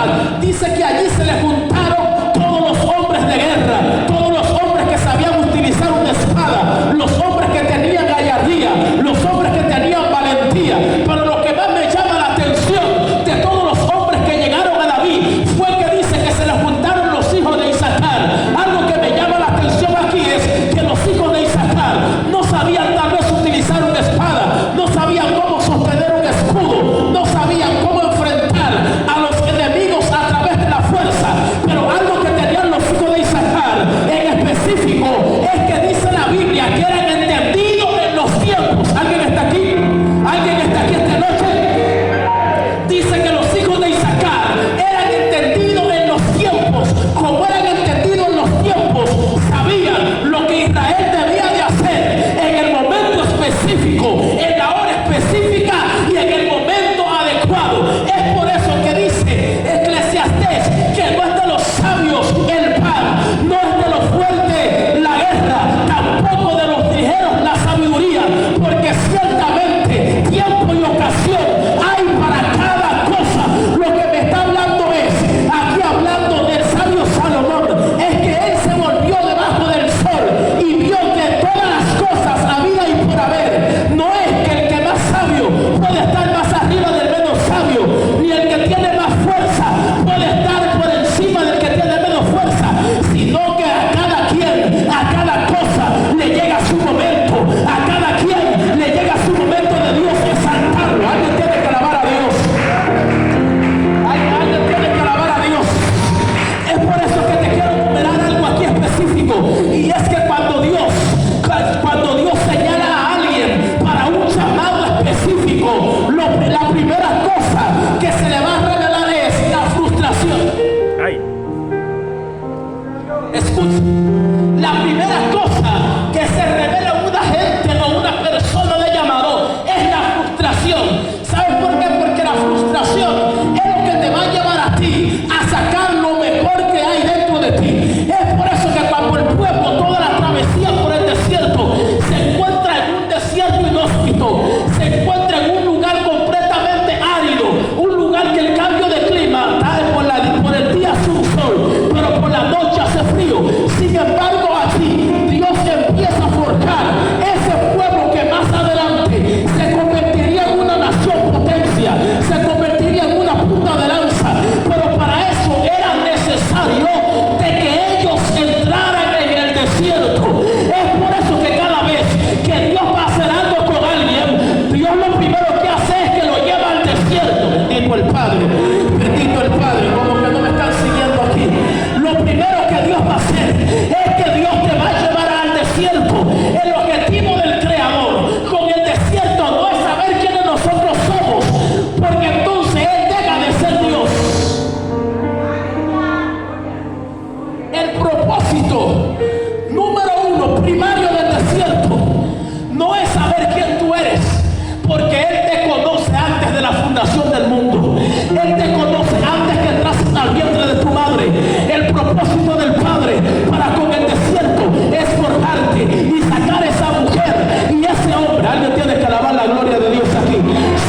Isaacar. Dice que allí se le juntaron todos los hombres de guerra, todos los hombres que sabían utilizar una espada, los hombres que tenían gallardía, los hombres que tenían valentía. Pero lo que más me llama la atención de todos los hombres que llegaron a David fue que dice que se le juntaron los hijos de Isaacar. Algo que me llama la atención aquí es que los hijos de Isaacar no sabían tal vez utilizar una espada, no sabían cómo sostener un escudo, no sabían cómo enfrentar a los enemigos a través de la fuerza. Pero algo que tenían los hijos de Isaacar en específico es que dice la Biblia que eran entendidos en los tiempos. ¿Alguien está aquí? ¿Alguien está aquí esta noche? Dice que los hijos de Isaacar eran entendidos en los tiempos. Como eran entendidos en los tiempos, sabían lo que Israel debía de hacer en el momento específico, en la hora específica y en el momento adecuado. Es por eso que dice Eclesiastés que no es de los sabios el pan, no es de los fuertes la guerra, tampoco de los ligeros la sabiduría, porque ciertamente tiempo y ocasión hay para cada cosa. Lo que me está hablando es, aquí hablando del sabio Salomón, es que él se volvió debajo del sol y vio que todas las cosas habida y por haber. No es que el que más sabio puede estar más arriba del menos sabio, ni el que tiene más fuerza puede estar por encima del que tiene menos fuerza, sino que a cada quien, a cada cosa le llega su momento, a cada quien le llega su momento de Dios exaltarlo. Alguien tiene que alabar a Dios. Alguien tiene que alabar a Dios. Es por eso que te quiero enumerar algo aquí específico, y es que cuando Dios señala a alguien para un llamado específico, la primera cosa que se le va a revelar es la frustración. Escucha, la primera cosa que se revela en una gente o una persona de llamado es la frustración. ¿Sabes por qué? Porque la frustración es lo que te va a llevar a ti a sacar lo mejor que hay dentro de ti. Es por eso que cuando el pueblo, toda la travesía por el desierto, se encuentra en un desierto inhóspito, se encuentra en un lugar completamente árido, un lugar que el cambio de clima por el día hace un sol, pero por la noche hace frío. Sin embargo, aquí Dios empieza a forjar ese pueblo que más adelante se convertiría en una nación potencia, se convertiría en una punta de lanza. Pero para eso era necesario de que ellos entraran en el desierto. Es por eso que cada vez que Dios va a hacer algo con alguien, Dios lo primero que hace es que lo lleva al desierto. Bendito el Padre, bendito el Padre. Como que no me están siguiendo aquí. Lo primero que Dios va a hacer es que Dios te va a llevar al desierto. El objetivo del Creador con el desierto no es saber quiénes nosotros somos, porque entonces Él deja de ser Dios. El propósito número uno, primario del desierto, no es saber quién tú eres, porque Él te conoce antes de la fundación del mundo. Él te conoce antes que entrases al vientre de tu madre. El propósito del Padre para con el desierto es forjarte y sacar esa mujer y ese hombre. Alguien tiene que alabar la gloria de Dios aquí.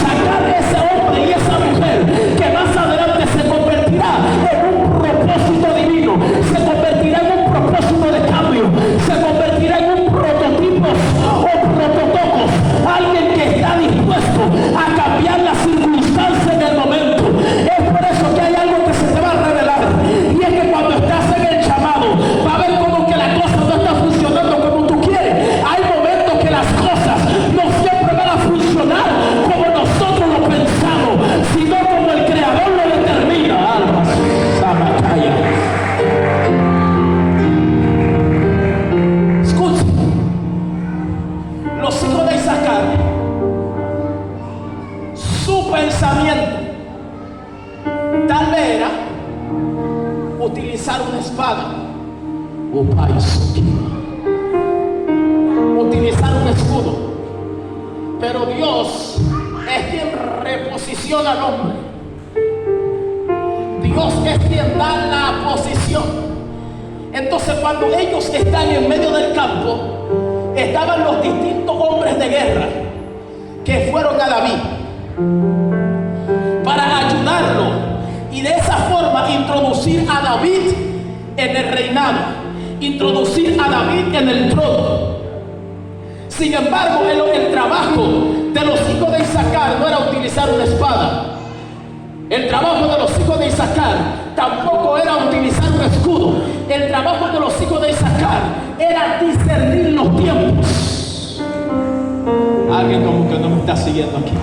Sacar ese hombre y esa mujer que más adelante se convertirá en un propósito divino, se convertirá en un propósito de cambio, se convertirá en un prototipo o prototocos. Alguien que está dispuesto a cambiar las circunstancias en el momento. Es por eso que hay algo que se te va a revelar, y es que cuando estás en el llamado va a ver como que la cosa no está funcionando como tú quieres. Hay momentos que las cosas no siempre van a funcionar como nosotros lo pensamos, sino como el Creador lo determina. Almas, Samacaya. Escucha, los hijos de Isaacar, su pensamiento tal vez era utilizar una espada, utilizar un escudo. Pero Dios es quien reposiciona al hombre. Dios es quien da la posición. Entonces, cuando ellos están en medio del campo, estaban los distintos hombres de guerra que fueron a David para ayudarlo y de esa forma introducir a David en el reinado, introducir a David en el trono. Sin embargo, el trabajo de los hijos de Isaacar no era utilizar una espada. El trabajo de los hijos de Isaacar tampoco era utilizar un escudo. El trabajo de los hijos de Isaacar era discernir los tiempos. Alguien como que no me está siguiendo aquí.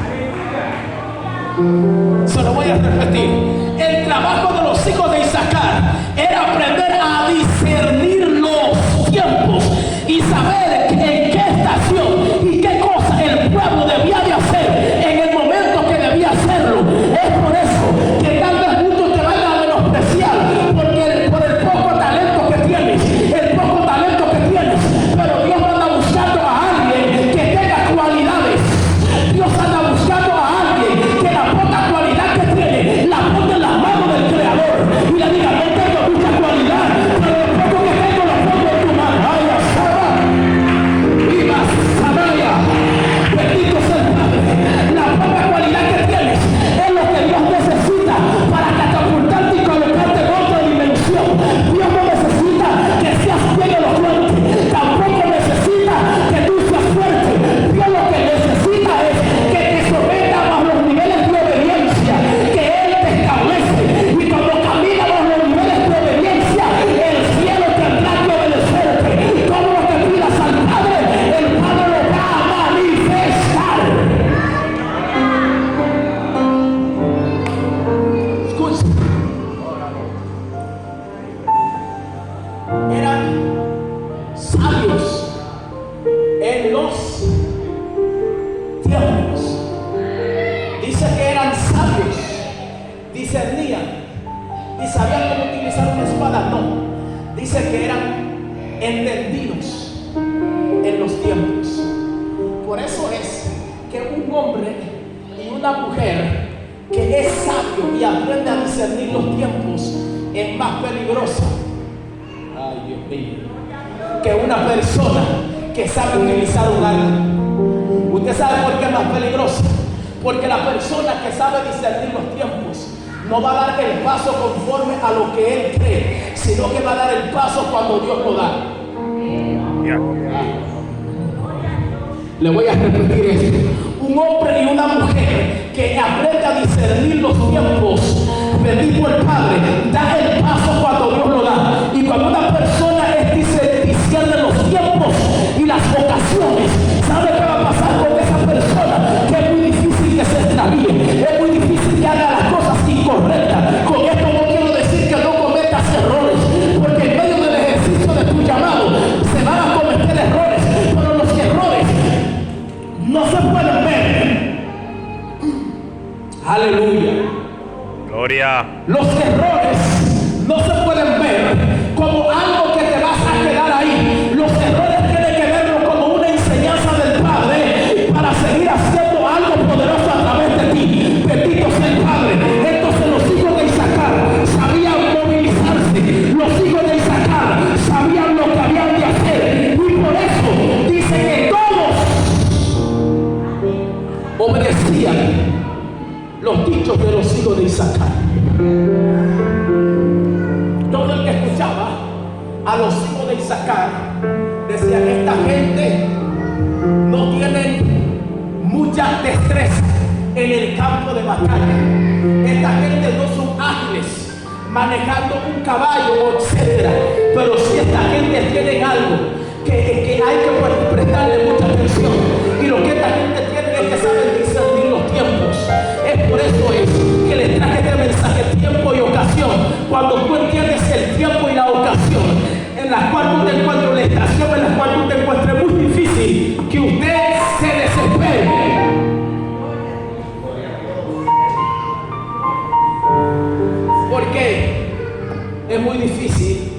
Se lo voy a repetir. El trabajo de los hijos de Isaacar era aprender a discernir los tiempos y saber en qué estación y qué cosa el pueblo debía de hacer en el momento que debía hacerlo. Es por eso que tal vez muchos te van a menospreciar porque por el poco talento que tienes, pero Dios anda buscando a alguien que tenga cualidades. Dios anda buscando a alguien que la poca cualidad que tiene la ponga en las manos del Creador y le diga: no tengo mucha cualidad, pero lo poco que tengo lo pongo en tu mano. ¡Ay, Asaba! ¡Viva Samaya! Bendito sea el Padre. La poca cualidad que tienes es lo que Dios necesita para catapultarte y colocarte en otra dimensión. Dios no necesita que seas bien elocuente, tampoco necesita que tú seas fuerte. Dios lo que necesita es que te someta bajo los niveles de obediencia que Él te establece, y cuando caminas bajo los niveles de obediencia, el cielo tendrá que obedecerte. Todo lo que pidas al Padre, el Padre lo va a manifestar. Escucha, eran sabios en los tiempos. Dice que eran sabios, discernían y sabían cómo utilizar una espada. No, dice que eran entendidos en los tiempos. Por eso es que un hombre y una mujer que es sabio y aprende a discernir los tiempos es más peligrosa, ay Dios mío, que una persona que sabe utilizar un arma. ¿Usted sabe por qué es más peligrosa? Porque la persona que sabe discernir los tiempos no va a dar el paso conforme a lo que él cree, sino que va a dar el paso cuando Dios lo da. Le voy a repetir esto. Un hombre y una mujer que aprende a discernir los tiempos, bendito el Padre, da el paso cuando Dios lo da. Y cuando una persona discierne los tiempos y las vocaciones, ¿sabe qué va a pasar con esa persona? Que es muy difícil que se extravíe, es muy difícil que haga las cosas incorrectas. Con esto no quiero decir que no cometas errores, porque en medio del ejercicio de tu llamado se van a cometer errores, pero los errores no se pueden ver. Aleluya. Gloria. Los errores no se pueden ver como algo que te vas a quedar ahí. Los errores tienen que verlo como una enseñanza del Padre para seguir haciendo algo poderoso a través de ti. Bendito sea el Padre. Entonces los hijos de Isaacar sabían movilizarse. Los hijos de Isaacar sabían lo que habían de hacer. Y por eso dice que todos obedecían los dichos de los hijos de Isaacar. Todo el que escuchaba a los hijos de Isaacar decía: esta gente no tiene mucha destreza en el campo de batalla. Esta gente no son ágiles manejando un caballo, etc. Pero si esta gente tiene algo que hay que prestarle mucha atención, y lo que esta gente tiene es que saben discernir los tiempos. Es por eso que les traje este mensaje: tiempo y ocasión. Cuando tú entiendes el tiempo y la ocasión en la cual tú te encuentras, la estación en la cual tú te encuentres, es muy difícil que usted se desespere. Porque es muy difícil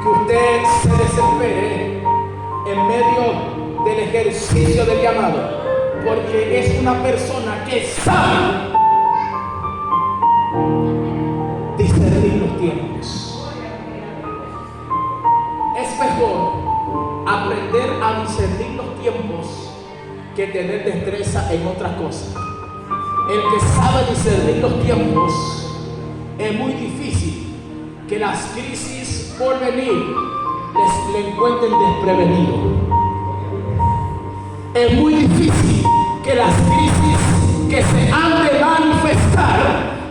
que usted se desespere en medio del ejercicio del llamado, porque es una persona que sabe discernir los tiempos. Es mejor aprender a discernir los tiempos que tener destreza en otras cosas. El que sabe discernir los tiempos es muy difícil que las crisis por venir le encuentren desprevenido. Es muy difícil que las crisis que se han de manifestar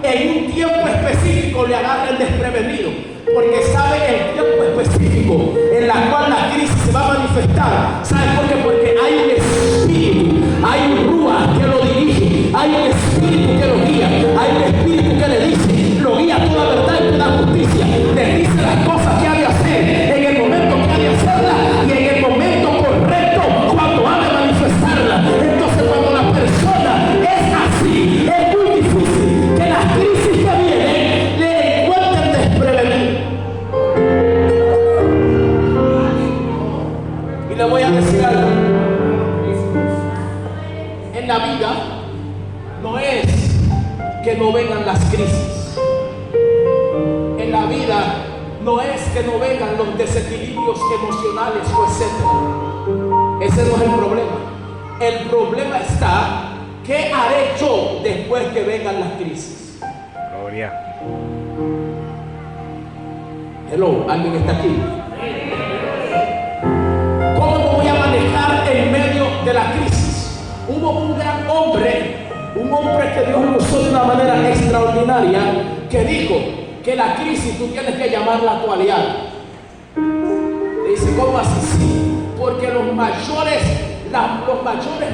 en un tiempo específico le agarren desprevenido, porque sabe el tiempo específico en la cual la crisis se va a manifestar. ¿Sabe por qué? Porque hay un espíritu, hay un rúa que lo dirige, hay un espíritu que lo guía, hay un espíritu que le dice, lo guía a toda verdad y toda justicia, le dice las cosas que ha de hacer en el momento que ha de hacerla y en el momento correcto cuando ha de manifestarla. Entonces, cuando la persona es así, es muy difícil que las crisis que vienen le encuentren desprevenido. Y le voy a decir algo. En la vida no es que no vengan las crisis. En la vida no es que no vengan los desequilibrios emocionales o etcétera. Ese no es el problema. El problema está, ¿qué haré yo después que vengan las crisis? Gloria. Hello, ¿alguien está aquí? ¿Cómo me voy a manejar en medio de la crisis? Hubo un gran hombre, un hombre que Dios lo usó de una manera extraordinaria, que dijo que la crisis tú tienes que llamarla tu aliado. Le dice, ¿cómo así? Sí, porque los mayores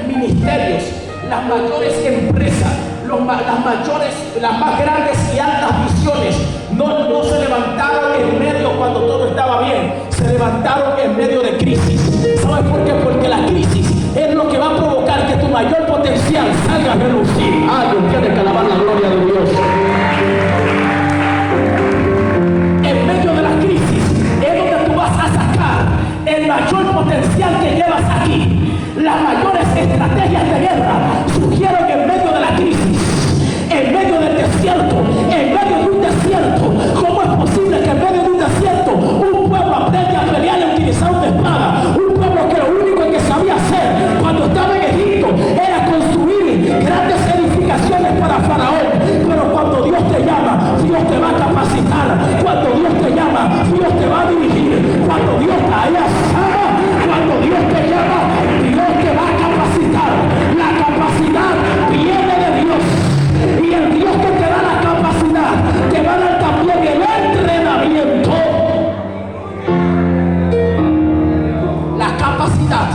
ministerios, las mayores empresas, las más grandes y altas visiones no se levantaron en medio cuando todo estaba bien, se levantaron en medio de crisis. ¿Sabes por qué? Porque la crisis es lo que va a provocar que tu mayor potencial salga a relucir. Alguien tiene que alabar la gloria de Dios. En medio de la crisis es donde tú vas a sacar el mayor potencial que llevas aquí. Las mayores estrategias de guerra surgieron en medio de la crisis, en medio del desierto, en medio de un desierto. ¿Cómo es posible que en medio de un desierto un pueblo aprende a pelear y utilizar una espada? Un pueblo que lo único que sabía hacer cuando estaba en Egipto era construir grandes edificaciones para Faraón. Pero cuando Dios te llama, Dios te va a capacitar. Cuando Dios te llama, Dios te va a dirigir. Cuando Dios te llama, cuando Dios te llama, Dios te va a capacitar. La capacidad viene de Dios. Y el Dios que te da la capacidad, te va a dar también el entrenamiento. La capacidad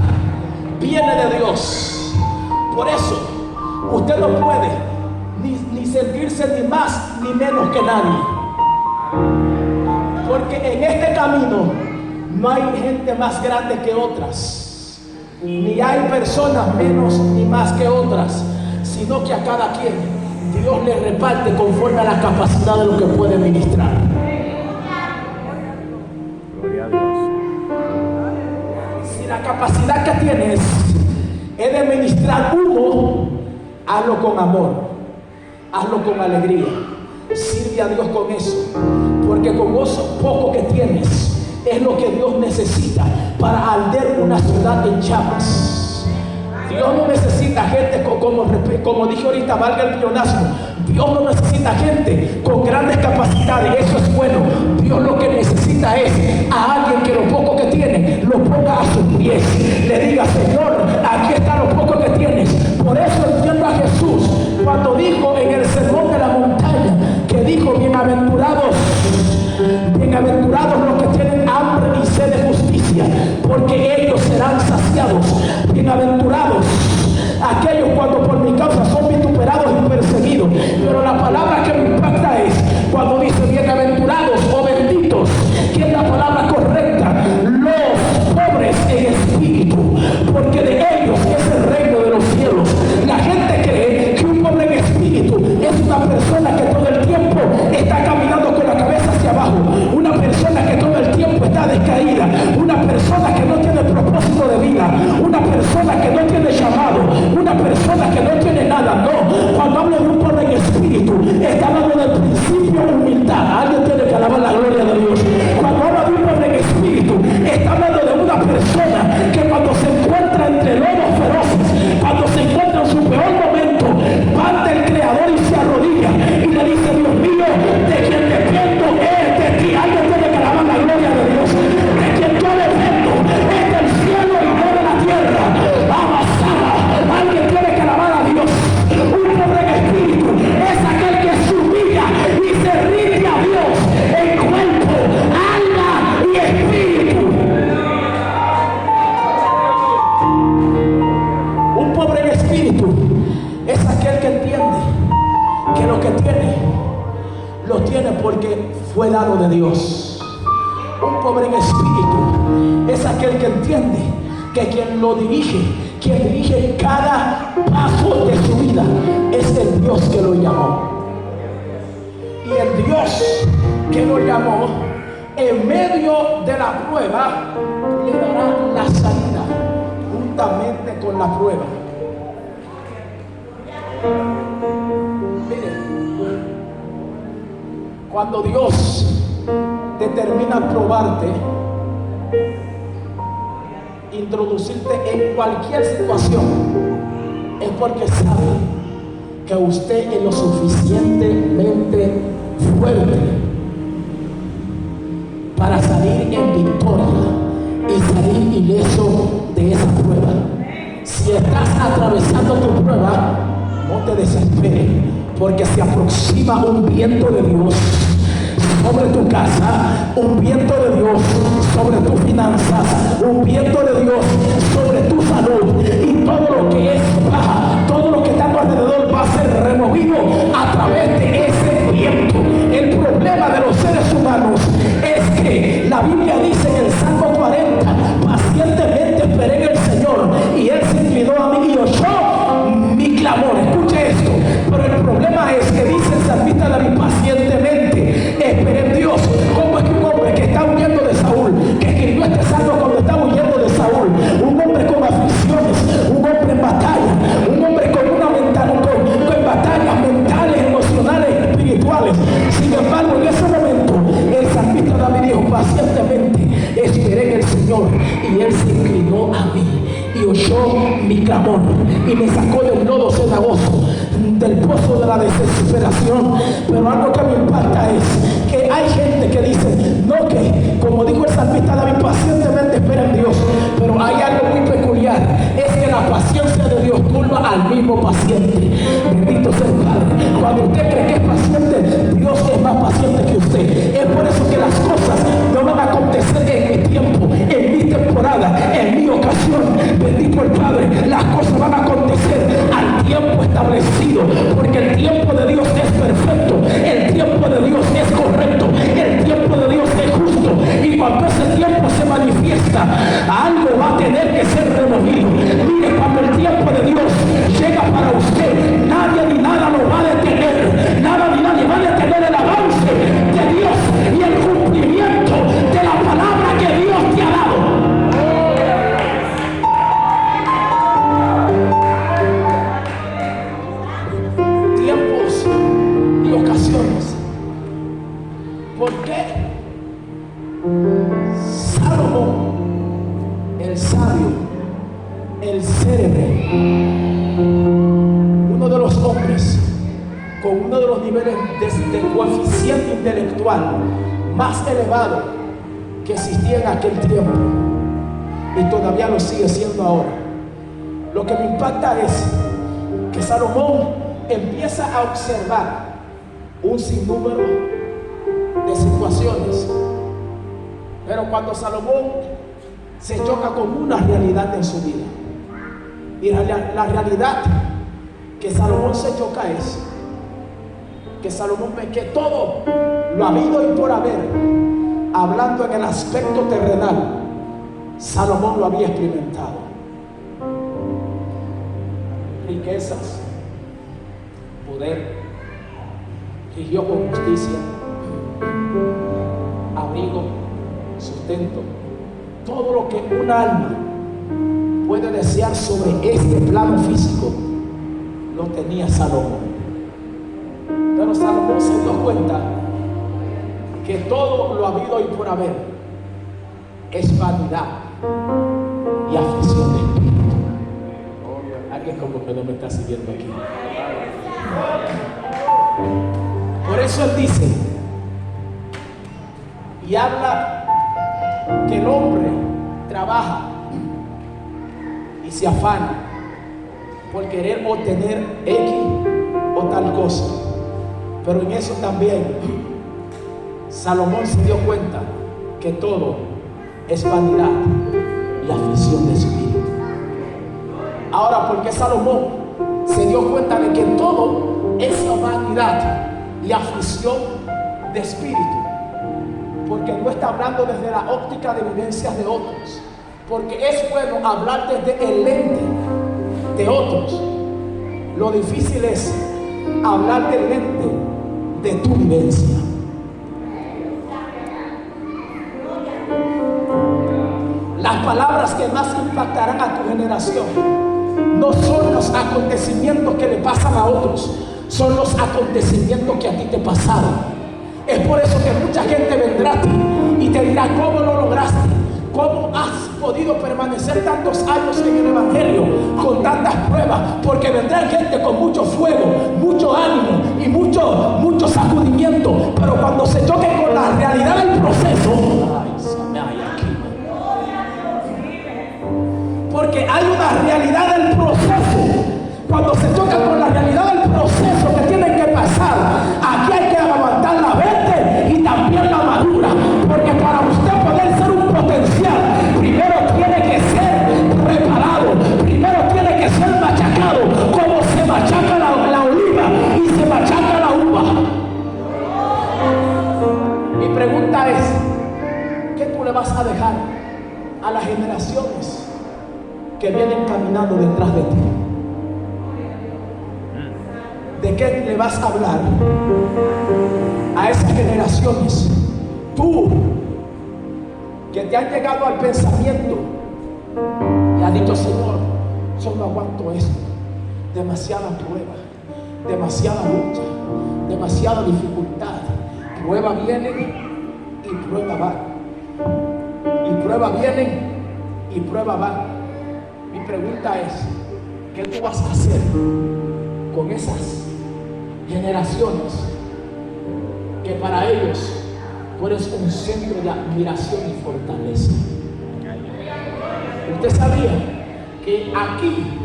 viene de Dios. Por eso, usted no puede ni sentirse ni más ni menos que nadie. Porque en este camino no hay gente más grande que otras, ni hay personas menos ni más que otras, sino que a cada quien Dios le reparte conforme a la capacidad de lo que puede ministrar. Gloria a Dios. Si la capacidad que tienes es de ministrar humo, hazlo con amor, hazlo con alegría, sirve a Dios con eso, porque con eso poco que tienes es lo que Dios necesita para arder una ciudad en llamas. Dios no necesita gente como dije ahorita, valga el pleonasmo. Dios no necesita gente con grandes capacidades, eso es bueno. Dios lo que necesita es a alguien que lo poco que tiene lo ponga a sus pies, le diga, Señor, aquí está lo poco que tienes. Por eso entiendo a Jesús cuando dijo en el sermón de la montaña, que dijo, bienaventurados los que tienen hambre y sed de justicia, porque ellos serán saciados. Bienaventurados aquellos cuando por mi causa son vituperados y perseguidos. Pero la palabra que me impacta es cuando dice bienaventurados o benditos, que es la palabra correcta, los pobres en espíritu, porque de ellos es el reino de los cielos. La gente cree que un pobre en espíritu es una persona que todo el tiempo está caminando con la cabeza hacia abajo, una persona que todo el tiempo está descaída, una persona que no tiene propósito de vida, una persona que no tiene llamado, una persona que no tiene nada. No, cuando hablo de un pobre en espíritu, está hablando del principio de humildad. Alguien tiene que alabar la gloria de Dios. Cuando habla de un pobre en espíritu, está hablando de una persona que cuando se encuentra entre lobos feroces, cuando se encuentra en su peor momento, va ante el Creador y se arrodilla y le dice, Dios mío, te quiero tiene porque fue dado de Dios. Un pobre en espíritu es aquel que entiende que quien dirige cada paso de su vida es el Dios que lo llamó. Y el Dios que lo llamó, en medio de la prueba, le dará la salida juntamente con la prueba. Miren, cuando Dios determina probarte, introducirte en cualquier situación, es porque sabe que usted es lo suficientemente fuerte para salir en victoria y salir ileso de esa prueba. Si estás atravesando tu prueba, no te desesperes, porque se aproxima un viento de Dios sobre tu casa, un viento de Dios sobre tus finanzas, un viento de Dios sobre tu salud, y todo lo que es baja, todo lo que está a tu alrededor va a ser removido a través de ese viento. El problema de los seres humanos es que la Biblia dice en el Salmo 40, pacientemente esperé en el Señor y Él se inclinó a mí y oyó mi clamor. Escuche esto, pero el problema es que dice el salmista David, pacientemente esperé en Dios. ¿Cómo es que un hombre que está huyendo de Saúl, que escribió este salmo cuando estaba huyendo de Saúl, un hombre con aflicciones, un hombre en batalla, un hombre con batallas mentales, emocionales, espirituales? Sin embargo, en ese momento el salmista David dijo, pacientemente esperé en el Señor y Él se inclinó a mí y oyó mi clamor y me sacó del lodo cenagoso, del pozo de la desesperación. Pero algo que me impacta es que hay gente que dice, no, que como dijo el salmista David, pacientemente espera en Dios. Pero hay algo muy peculiar, es que la paciencia de Dios turba al mismo paciente. Bendito sea el Padre. Cuando usted cree que es paciente, Dios es más paciente que usted. Es por eso que las cosas no van a acontecer en mi tiempo, en mi temporada, en mi ocasión. Bendito el Padre, las cosas van a acontecer al tiempo establecido, porque el tiempo de Dios es perfecto, el tiempo de Dios es correcto, el tiempo de Dios es justo, y cuando ese tiempo se manifiesta, algo va a tener que ser removido. Mire, cuando el tiempo de Dios llega para usted, nadie ni nada lo va a detener, nada ni nadie va a detener el avance de Dios y el cumplimiento de la palabra que Dios te ha dado. Tiempos y ocasiones. ¿Por qué Salomón, el sabio, el célebre, uno de los hombres con uno de los niveles de coeficiente intelectual más elevado que existía en aquel tiempo y todavía lo sigue siendo ahora? Lo que me impacta es que Salomón empieza a observar un sinnúmero de situaciones, pero cuando Salomón se choca con una realidad en su vida, y la realidad que Salomón se choca es que Salomón ve que todo lo habido y por haber, hablando en el aspecto terrenal, Salomón lo había experimentado. Riquezas, poder, rigió con justicia, abrigo, sustento, todo lo que un alma puede desear sobre este plano físico, lo tenía Salomón. Pero Salomón se dio cuenta que todo lo habido y por haber es vanidad y aflicción de espíritu. Alguien como que no me está siguiendo aquí. Por eso él dice y habla que el hombre trabaja y se afana por querer obtener X o tal cosa. Pero en eso también Salomón se dio cuenta que todo es vanidad y aflicción de espíritu. Ahora, ¿por qué Salomón se dio cuenta de que todo es vanidad y aflicción de espíritu, porque no está hablando desde la óptica de vivencias de otros, porque es bueno hablar desde el lente de otros. Lo difícil es hablar del lente de tu vivencia. Las palabras que más impactarán a tu generación no son los acontecimientos que le pasan a otros, son los acontecimientos que a ti te pasaron. Es por eso que mucha gente vendrá a ti y te dirá: ¿cómo lo lograste? ¿Cómo has podido permanecer tantos años en el Evangelio con tantas pruebas? Porque vendrá gente con mucho fuego, mucho ánimo y mucho sacudimiento, pero cuando se choque con la realidad del proceso, porque hay una realidad del proceso. Cuando se choca con la realidad del proceso que tienen que pasar, aquí hay que levantar la verde y también la madura, porque para usted poder ser un potencial, primero tiene que ser preparado, primero tiene que ser machacado, como se machaca la oliva y se machaca la uva. Mi pregunta es: ¿qué tú le vas a dejar a las generaciones que vienen caminando detrás de ti? ¿De qué le vas a hablar a esas generaciones? Tú, que te han llegado al pensamiento y has dicho: Señor, yo no aguanto esto. Demasiada prueba, demasiada lucha, demasiada dificultad. Prueba vienen y prueba van. Y prueba vienen y prueba van. Mi pregunta es: ¿qué tú vas a hacer con esas generaciones que para ellos tú eres un centro de admiración y fortaleza? Usted sabía que aquí,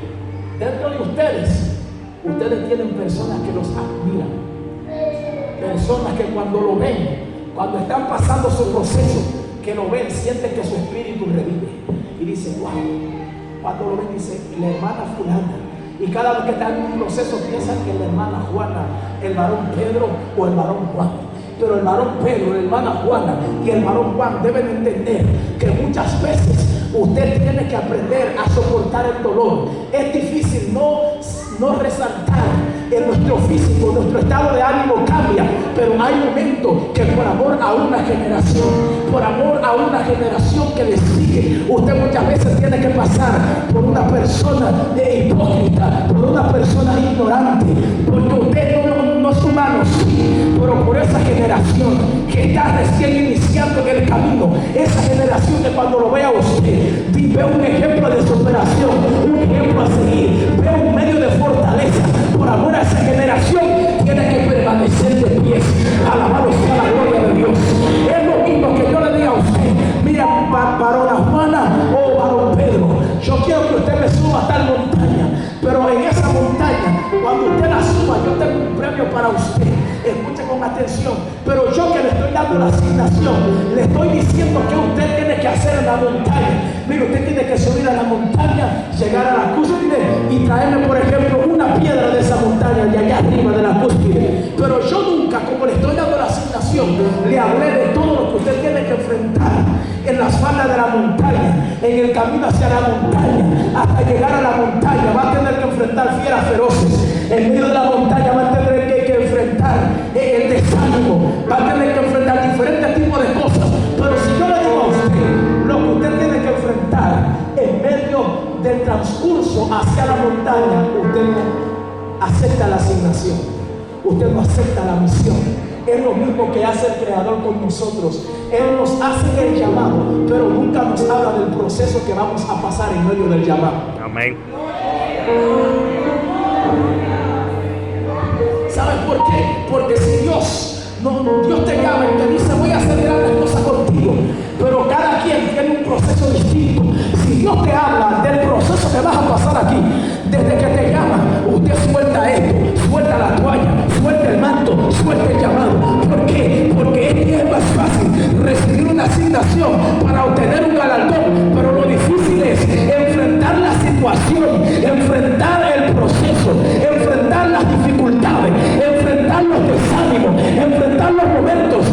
dentro de ustedes tienen personas que los admiran, personas que cuando lo ven, cuando están pasando su proceso, que lo ven, sienten que su espíritu revive y dicen: wow. Cuando lo ven, dice: la hermana fulana. Y cada vez que están en un proceso piensan que la hermana Juana, el varón Pedro o el varón Juan. Pero el varón Pedro, la hermana Juana y el varón Juan deben entender que muchas veces usted tiene que aprender a soportar el dolor. Es difícil no resaltar en nuestro físico, nuestro estado de ánimo cambia, pero hay momentos que por amor a una generación, por amor a una generación que le sigue, usted muchas veces tiene que pasar por una persona hipócrita, por una persona ignorante, porque usted no es humano, sí, pero por esa generación que está recién iniciando en el camino, esa generación que cuando lo vea usted, ve un ejemplo de superación, un ejemplo a seguir, ve un medio de fortaleza. Por amor a esa generación tiene que permanecer de pie. Alabado sea la gloria de Dios. Es lo mismo que yo le diga a usted: mira, varona Juana o varón Pedro, yo quiero que usted me suba a tal montaña, pero en esa montaña, cuando usted la suba, yo tengo un premio para usted. Escuche con atención, pero yo que le estoy dando la asignación, le estoy diciendo que usted tiene que hacer en la montaña. Mire, usted tiene que subir a la montaña, llegar a la cúspide y traerme, por ejemplo, una piedra de esa montaña de allá arriba de la cúspide. Pero yo nunca, como le estoy dando la asignación, le hablé de todo lo que usted tiene que enfrentar en las faldas de la montaña, en el camino hacia la montaña, hasta llegar a la montaña. Va a tener que enfrentar fieras feroces. En medio de la montaña va a tener que enfrentar el desánimo, va a tener que enfrentar diferentes tipos de cosas. Pero si yo le digo a usted lo que usted tiene que enfrentar en medio del transcurso hacia la montaña, usted no acepta la asignación, usted no acepta la misión. Es lo mismo que hace el Creador con nosotros. Él nos hace el llamado, pero nunca nos habla del proceso que vamos a pasar en medio del llamado. Amén. ¿Sabes por qué? Porque si Dios te llama y te dice: voy a hacer grandes cosas contigo, pero cada quien tiene un proceso distinto. Si Dios te habla del proceso que vas a pasar aquí, desde que te llama, usted suelta esto, suelta la toalla, suelta el manto, suelta el llamado. ¿Por qué? Porque es más fácil recibir una asignación para obtener un galardón, pero lo difícil es enfrentar la situación, enfrentar el proceso, enfrentar las dificultades, enfrentar los desánimos, enfrentar los momentos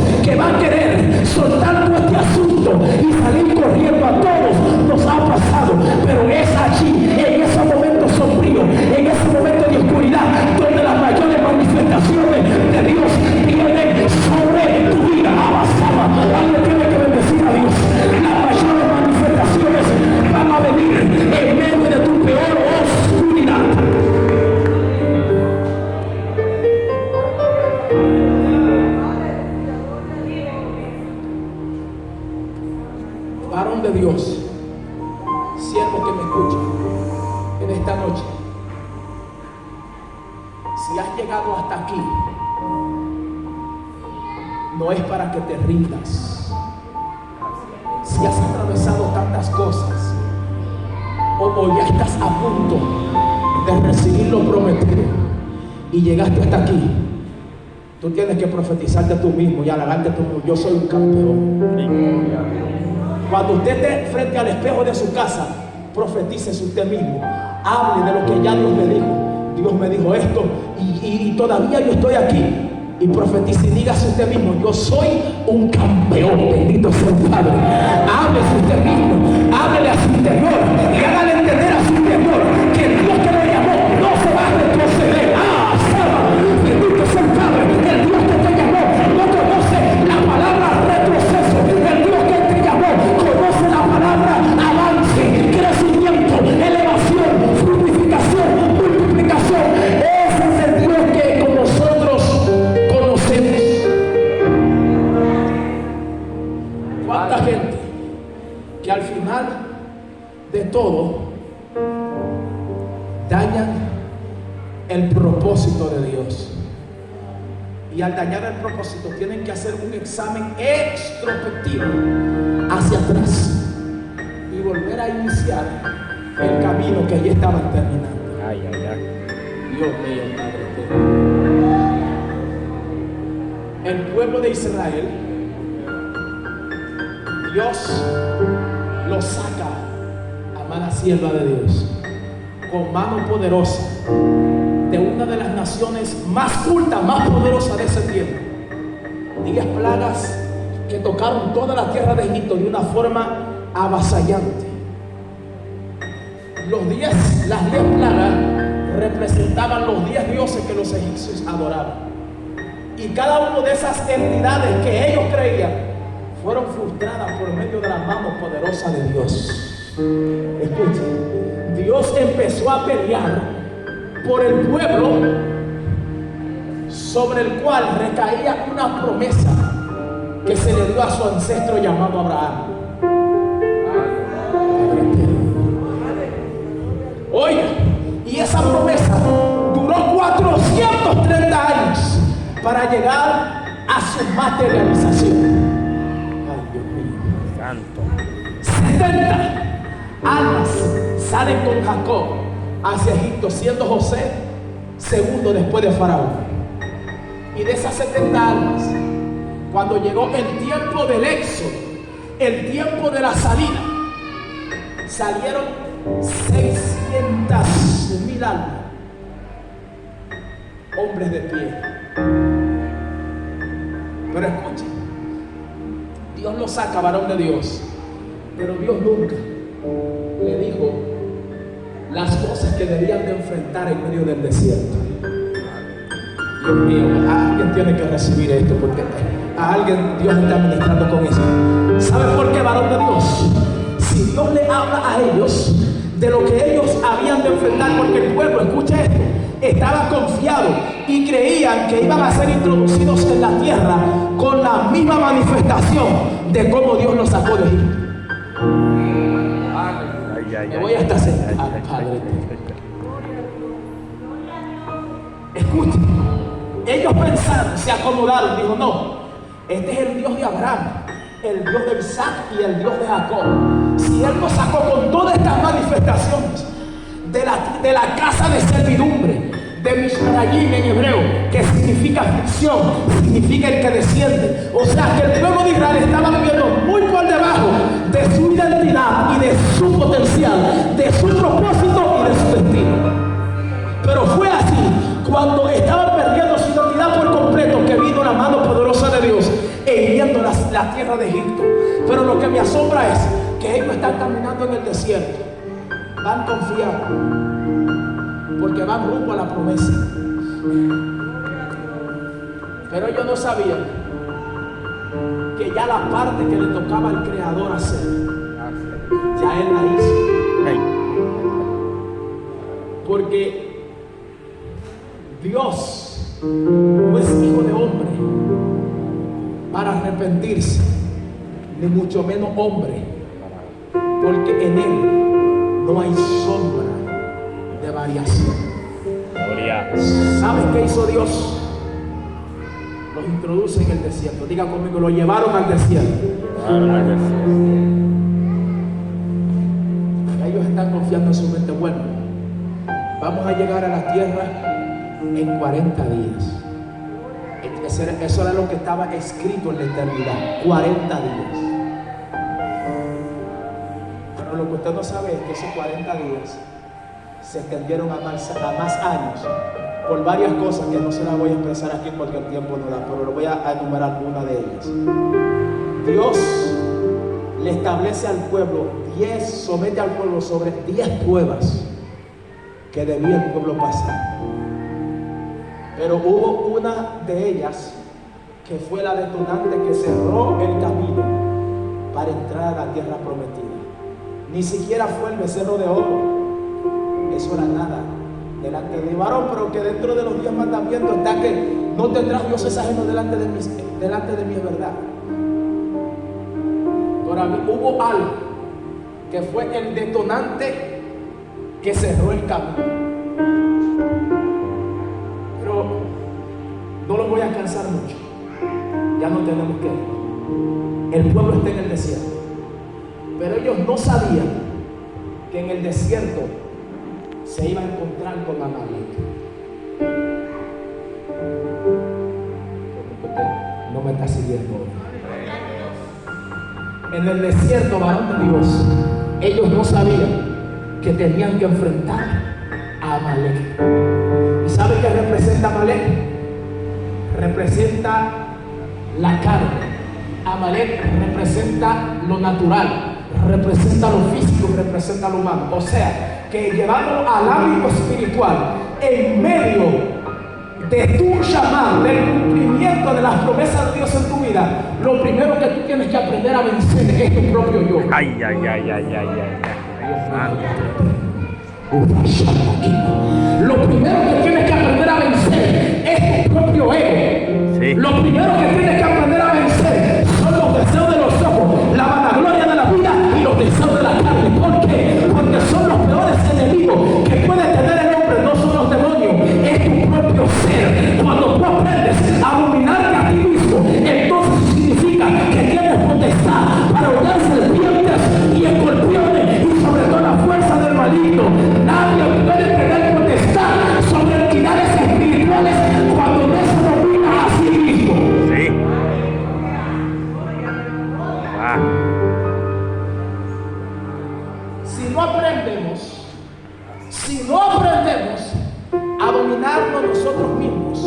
Varón de Dios, siervo que me escucha en esta noche, si has llegado hasta aquí, no es para que te rindas. Si has atravesado tantas cosas, o ya estás a punto de recibir lo prometido y llegaste hasta aquí, tú tienes que profetizarte tú mismo y halagarte tú mismo. Yo soy un campeón. Cuando usted esté frente al espejo de su casa, profetícese usted mismo. Hable de lo que ya Dios le dijo. Dios me dijo esto y todavía yo estoy aquí. Y profetice y dígase usted mismo: yo soy un campeón. Bendito sea el Padre. Háblese usted mismo, háblele a su interior y hágale entender a su interior que el Dios que le llamó no se va a retroceder. Bendito sea el Padre. El Dios que te llamó no conoce la palabra retroceso. El Dios que te llamó conoce la palabra avance, crecimiento, elevación, fructificación, multiplicación. Ese es el Dios que con nosotros conocemos. ¿Cuánta gente que al final de todo dañan el propósito de Dios? Y al dañar el propósito tienen que hacer un examen extrospectivo hacia atrás y volver a iniciar el camino que ya estaban terminando. Ay, ay, ay. Dios mío, Padre eterno. El pueblo de Israel, Dios lo saca a mano sierva de Dios, con mano poderosa, de una de las naciones más cultas, más poderosas de ese tiempo. 10 plagas que tocaron toda la tierra de Egipto de una forma avasallante. Las 10 plagas representaban los 10 dioses que los egipcios adoraban. Y cada una de esas entidades que ellos creían fueron frustradas por medio de la mano poderosa de Dios. Escuchen, Dios empezó a pelear por el pueblo sobre el cual recaía una promesa que se le dio a su ancestro llamado Abraham. Oiga, y esa promesa duró 430 años para llegar a su materialización. Ay, Dios mío. Santo. 70 almas salen con Jacob hacia Egipto, siendo José segundo después de Faraón. Y de esas 70 almas, cuando llegó el tiempo del éxodo, el tiempo de la salida, salieron 600,000 almas, hombres de pie. Pero escuchen, Dios lo saca, varón de Dios, pero Dios nunca le dijo las cosas que debían de enfrentar en medio del desierto. Dios mío, alguien tiene que recibir esto, porque a alguien Dios está ministrando con eso. ¿Sabe por qué, varón de Dios? Si Dios le habla a ellos de lo que ellos habían de enfrentar, porque el pueblo, escucha esto, estaba confiado y creían que iban a ser introducidos en la tierra con la misma manifestación de cómo Dios los sacó de Egipto. Me voy hasta sentar, Padre. Escuchen, ellos pensaron, se acomodaron, dijo: no, este es el Dios de Abraham, el Dios de Isaac y el Dios de Jacob. Si Él nos sacó con todas estas manifestaciones de la casa de servidumbre, de Mishrayim en hebreo, que significa aflicción, significa el que desciende. O sea que el pueblo de Israel estaba viviendo muy por debajo de su identidad y de su potencial, de su propósito y de su destino. Pero fue así, cuando estaban perdiendo su identidad por completo, que vino la mano poderosa de Dios e hiriendo la tierra de Egipto. Pero lo que me asombra es que ellos están caminando en el desierto, van confiados, porque van rumbo a la promesa. Pero ellos no sabían que ya la parte que le tocaba al Creador hacer, ya Él la hizo. Porque Dios no es hijo de hombre para arrepentirse, ni mucho menos hombre porque en Él no hay sombra de variación. Gloria. ¿Sabes qué hizo Dios? Los introduce en el desierto. Diga conmigo, lo llevaron al desierto. Y ellos están confiando en su mente. Bueno, vamos a llegar a la tierra en 40 días. Eso era lo que estaba escrito en la eternidad, 40 días. Pero lo que usted no sabe es que esos 40 días se extendieron a más años por varias cosas que no se las voy a expresar aquí porque el tiempo no da, pero lo voy a enumerar una de ellas. Dios le establece al pueblo somete al pueblo sobre 10 pruebas que debía el pueblo pasar. Pero hubo una de ellas que fue la detonante que cerró el camino para entrar a la tierra prometida. Ni siquiera fue el becerro de oro. Eso era nada delante de varón, pero que dentro de los 10 mandamientos está que no tendrás dioses ajenos delante de mí, es verdad. Ahora hubo algo que fue el detonante que cerró el camino. Pero no lo voy a cansar mucho. Ya no tenemos que ir. El pueblo está en el desierto. Pero ellos no sabían que en el desierto se iba a encontrar con Amalek. No me está siguiendo hoy. En el desierto, varón de Dios, ellos no sabían que tenían que enfrentar a Amalek. ¿Y sabe qué representa Amalek? Representa la carne. Amalek representa lo natural, representa lo físico, representa lo humano. O sea, que llevándolo al ámbito espiritual, en medio de tu llamado, del cumplimiento de las promesas de Dios en tu vida, lo primero que tú tienes que aprender a vencer es tu propio yo. Ay. Lo primero que tienes que aprender a vencer es tu propio ego. Sí. Lo primero que tienes que aprender a vencer son los deseos de los ojos, la vanagloria de la vida y los deseos de la carne. ¿Por qué? Porque son los peores enemigos que puede tener el hombre, no son los demonios, es tu propio ser. Cuando tú aprendes a dominarte a ti mismo, entonces significa que tienes potestad para hollar serpientes y escorpiones y sobre todo la fuerza del maligno. Nadie puede tener potestad sobre entidades espirituales cuando no se domina a sí mismo. Sí. Si no aprendemos a dominarnos nosotros mismos,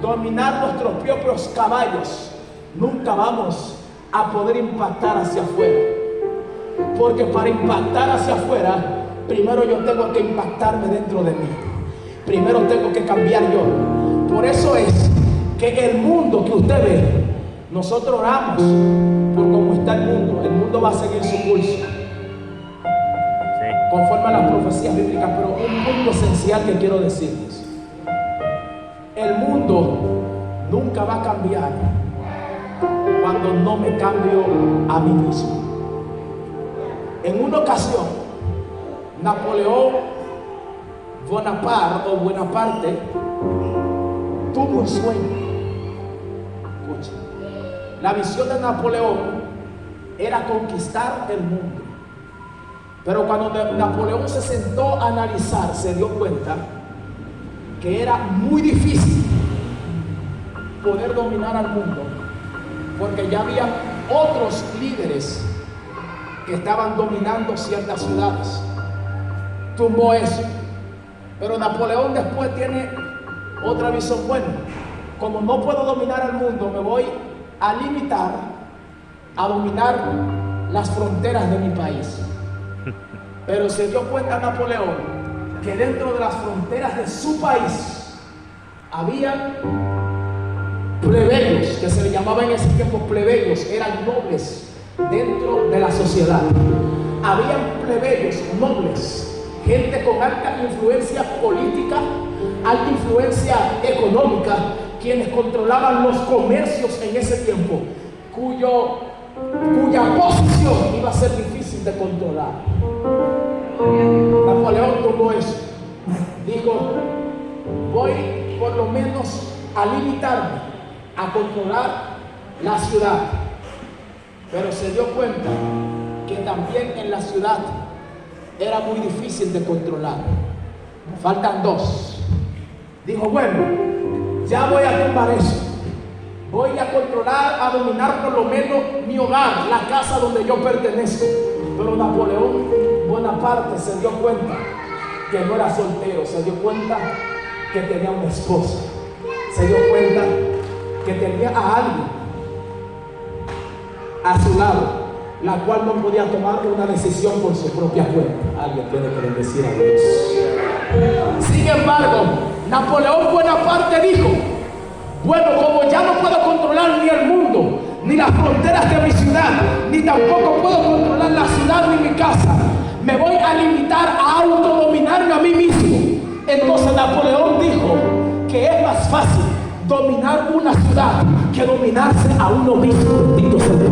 dominar nuestros propios caballos, nunca vamos a poder impactar hacia afuera. Porque para impactar hacia afuera, primero yo tengo que impactarme dentro de mí. Primero tengo que cambiar yo. Por eso es que el mundo que usted ve, nosotros oramos por cómo está el mundo va a seguir su curso. Conforme a las profecías bíblicas, pero un punto esencial que quiero decirles: el mundo nunca va a cambiar cuando no me cambio a mí mismo. En una ocasión, Napoleón Bonaparte tuvo un sueño. Escucha, la visión de Napoleón era conquistar el mundo. Pero cuando Napoleón se sentó a analizar, se dio cuenta que era muy difícil poder dominar al mundo, porque ya había otros líderes que estaban dominando ciertas ciudades. Tumbó eso. Pero Napoleón después tiene otra visión. Bueno, como no puedo dominar al mundo, me voy a limitar a dominar las fronteras de mi país. Pero se dio cuenta Napoleón que dentro de las fronteras de su país había plebeyos, que se le llamaban en ese tiempo plebeyos, eran nobles dentro de la sociedad. Habían plebeyos, nobles, gente con alta influencia política, alta influencia económica, quienes controlaban los comercios en ese tiempo, cuya posición iba a ser difícil difícil de controlar. Napoleón tomó eso. Dijo, voy por lo menos a limitarme a controlar la ciudad. Pero se dio cuenta que también en la ciudad era muy difícil de controlar. Faltan dos. Dijo, bueno, ya voy a tumbar eso. Voy a controlar, a dominar por lo menos mi hogar, la casa donde yo pertenezco. Pero Napoleón Bonaparte se dio cuenta que no era soltero, se dio cuenta que tenía una esposa, se dio cuenta que tenía a alguien a su lado, la cual no podía tomar una decisión por su propia cuenta. Alguien tiene que bendecir a Dios. Sin embargo, Napoleón Bonaparte dijo, bueno, como ya no puedo controlar ni el mundo, ni las fronteras de mi ciudad, ni tampoco puedo controlar la ciudad ni mi casa, me voy a limitar a autodominarme a mí mismo. Entonces Napoleón dijo que es más fácil dominar una ciudad que dominarse a uno mismo. Bendito sea Dios.